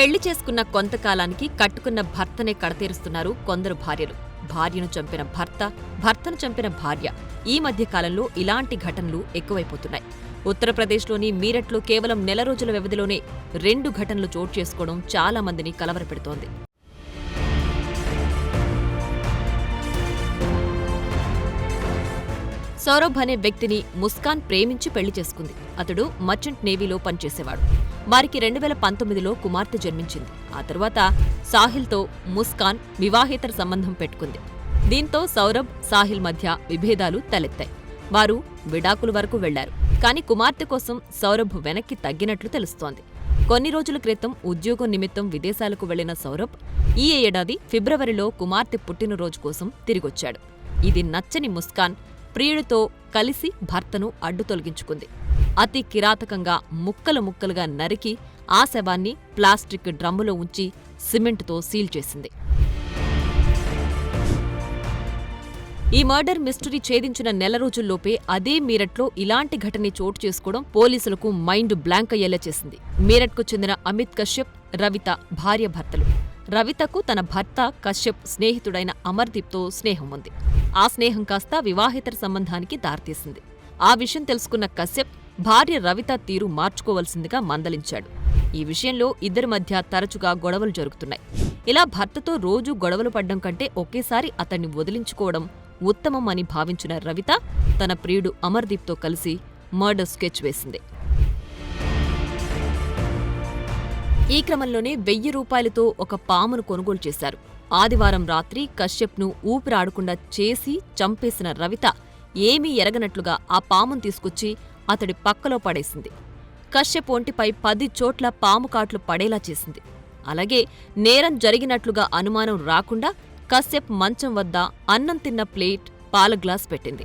పెళ్లి చేసుకున్న కొంతకాలానికి కట్టుకున్న భర్తనే కడతీరుస్తున్నారు కొందరు భార్యలు. భార్యను చంపిన భర్త, భర్తను చంపిన భార్య. ఈ మధ్య కాలంలో ఇలాంటి ఘటనలు ఎక్కువైపోతున్నాయి. ఉత్తరప్రదేశ్లోని మీరట్లో కేవలం నెల రోజుల వ్యవధిలోనే 2 ఘటనలు చోటు చేసుకోవడం చాలా మందిని కలవరపెడుతోంది. సౌరభ్ అనే వ్యక్తిని ముస్కాన్ ప్రేమించి పెళ్లి చేసుకుంది. అతడు మర్చెంట్ నేవీలో పనిచేసేవాడు. వారికి 2019లో కుమార్తె జన్మించింది. ఆ తరువాత సాహిల్తో ముస్కాన్ వివాహేతర సంబంధం పెట్టుకుంది. దీంతో సౌరభ్, సాహిల్ మధ్య విభేదాలు తలెత్తాయి. వారు విడాకుల వరకు వెళ్లారు. కానీ కుమార్తె కోసం సౌరభ్ వెనక్కి తగ్గినట్లు తెలుస్తోంది. కొన్ని రోజుల క్రితం ఉద్యోగం నిమిత్తం విదేశాలకు వెళ్లిన సౌరభ్ ఈ ఏడాది ఫిబ్రవరిలో కుమార్తె పుట్టినరోజు కోసం తిరిగొచ్చాడు. ఇది నచ్చని ముస్కాన్ ప్రియుడితో కలిసి భర్తను అడ్డు తొలగించుకుంది. అతి కిరాతకంగా ముక్కలు ముక్కలుగా నరికి ఆ శవాన్ని ప్లాస్టిక్ డ్రమ్ములో ఉంచి సిమెంటుతో సీల్ చేసింది. ఈ మర్డర్ మిస్టరీ ఛేదించిన నెల రోజుల్లోపే అదే మీరట్లో ఇలాంటి ఘటన చోటు చేసుకోవడం పోలీసులకు మైండ్ బ్లాంక్ అయ్యేలా చేసింది. మీరట్కు చెందిన అమిత్ కశ్యప్, రవిత భార్యాభర్తలు. రవితకు తన భర్త కశ్యప్ స్నేహితుడైన అమర్దీప్తో స్నేహం ఉంది. ఆ స్నేహం కాస్త వివాహేతర సంబంధానికి దారితీసింది. ఆ విషయం తెలుసుకున్న కశ్యప్ భార్య రవిత తీరు మార్చుకోవలసిందిగా మందలించాడు. ఈ విషయంలో ఇద్దరి మధ్య తరచుగా గొడవలు జరుగుతున్నాయి. ఇలా భర్తతో రోజూ గొడవలు పడ్డం కంటే ఒకేసారి అతన్ని వదిలించుకోవడం ఉత్తమం అని భావించిన రవిత తన ప్రియుడు అమర్దీప్తో కలిసి మర్డర్ స్కెచ్ వేసింది. ఈ క్రమంలోనే 1000 రూపాయలతో ఒక పామును కొనుగోలు చేశారు. ఆదివారం రాత్రి కశ్యప్ను ఊపిరాడకుండా చేసి చంపేసిన రవిత ఏమీ ఎరగనట్లుగా ఆ పామును తీసుకొచ్చి అతడి పక్కలో పడేసింది. కశ్యప్ ఒంటిపై 10 చోట్ల పాము కాట్లు పడేలా చేసింది. అలాగే నేరం జరిగినట్లుగా అనుమానం రాకుండా కశ్యప్ మంచం వద్ద అన్నం తిన్న ప్లేట్, పాల గ్లాస్ పెట్టింది.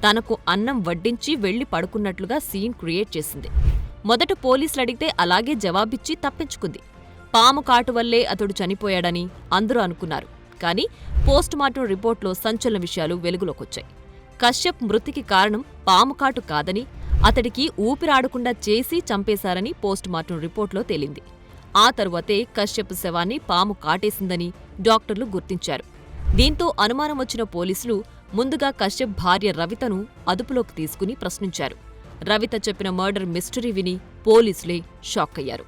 తనకు అన్నం వడ్డించి వెళ్లి పడుకున్నట్లుగా సీన్ క్రియేట్ చేసింది. మొదట పోలీసులు అడిగితే అలాగే జవాబిచ్చి తప్పించుకుంది. పాము కాటు వల్లే అతడు చనిపోయాడని అందరూ అనుకున్నారు. కానీ పోస్టుమార్టం రిపోర్ట్లో సంచలన విషయాలు వెలుగులోకొచ్చాయి. కశ్యప్ మృతికి కారణం పాము కాటు కాదని, అతడికి ఊపిరాడకుండా చేసి చంపేశారని పోస్టుమార్టం రిపోర్ట్లో తేలింది. ఆ తరువాతే కశ్యప్ శవాన్ని పాము కాటేసిందని డాక్టర్లు గుర్తించారు. దీంతో అనుమానం వచ్చిన పోలీసులు ముందుగా కశ్యప్ భార్య రవితను అదుపులోకి తీసుకుని ప్రశ్నించారు. రవిత చెప్పిన మర్డర్ మిస్టరీ విని పోలీసులే షాక్ అయ్యారు.